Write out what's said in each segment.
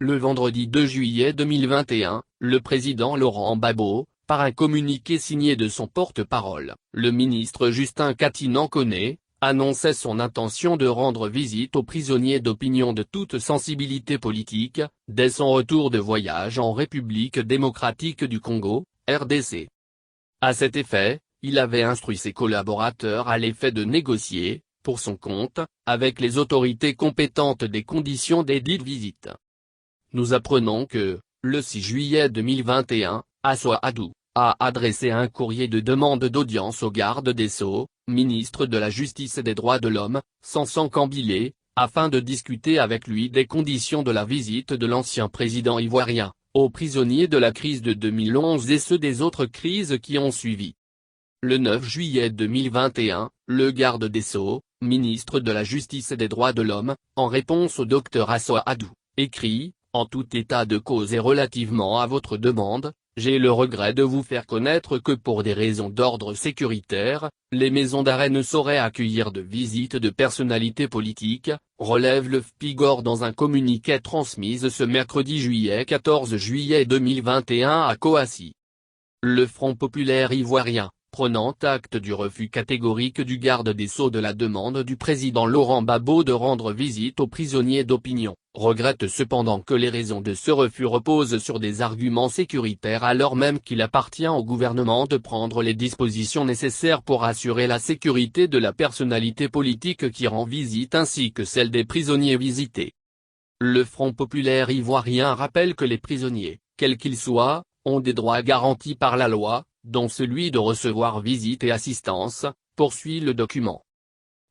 Le vendredi 2 juillet 2021, le président Laurent Gbagbo, par un communiqué signé de son porte-parole, le ministre Justin Kati-Nankone, annonçait son intention de rendre visite aux prisonniers d'opinion de toute sensibilité politique, dès son retour de voyage en République démocratique du Congo, RDC. À cet effet, il avait instruit ses collaborateurs à l'effet de négocier, pour son compte, avec les autorités compétentes des conditions des dites visites. Nous apprenons que, le 6 juillet 2021, Assoa Adou a adressé un courrier de demande d'audience au garde des Sceaux, ministre de la Justice et des Droits de l'Homme, Sansan Kambilé, afin de discuter avec lui des conditions de la visite de l'ancien président ivoirien, aux prisonniers de la crise de 2011 et ceux des autres crises qui ont suivi. Le 9 juillet 2021, le garde des Sceaux, ministre de la Justice et des Droits de l'Homme, en réponse au Dr Assoa Adou, écrit: en tout état de cause et relativement à votre demande, j'ai le regret de vous faire connaître que pour des raisons d'ordre sécuritaire, les maisons d'arrêt ne sauraient accueillir de visites de personnalités politiques, relève le FPIGOR dans un communiqué transmis ce mercredi 14 juillet 2021 à Kouassi. Le Front populaire ivoirien, prenant acte du refus catégorique du garde des Sceaux de la demande du président Laurent Gbagbo de rendre visite aux prisonniers d'opinion, regrette cependant que les raisons de ce refus reposent sur des arguments sécuritaires alors même qu'il appartient au gouvernement de prendre les dispositions nécessaires pour assurer la sécurité de la personnalité politique qui rend visite ainsi que celle des prisonniers visités. Le Front populaire ivoirien rappelle que les prisonniers, quels qu'ils soient, ont des droits garantis par la loi, dont celui de recevoir visite et assistance, poursuit le document.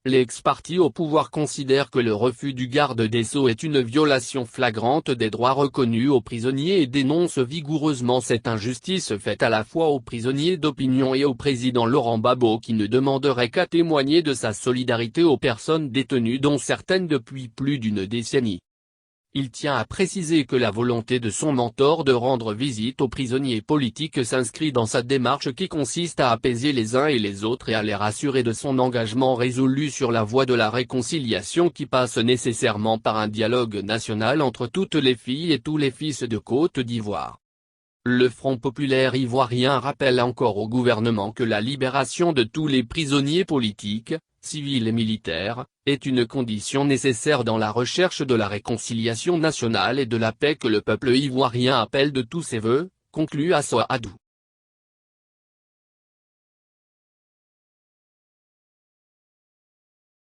L'ex-parti au pouvoir considère que le refus du garde des Sceaux est une violation flagrante des droits reconnus aux prisonniers et dénonce vigoureusement cette injustice faite à la fois aux prisonniers d'opinion et au président Laurent Gbagbo qui ne demanderait qu'à témoigner de sa solidarité aux personnes détenues dont certaines depuis plus d'une décennie. Il tient à préciser que la volonté de son mentor de rendre visite aux prisonniers politiques s'inscrit dans sa démarche qui consiste à apaiser les uns et les autres et à les rassurer de son engagement résolu sur la voie de la réconciliation qui passe nécessairement par un dialogue national entre toutes les filles et tous les fils de Côte d'Ivoire. Le Front populaire ivoirien rappelle encore au gouvernement que la libération de tous les prisonniers politiques, civils et militaires, est une condition nécessaire dans la recherche de la réconciliation nationale et de la paix que le peuple ivoirien appelle de tous ses vœux, conclut Assoa Adou.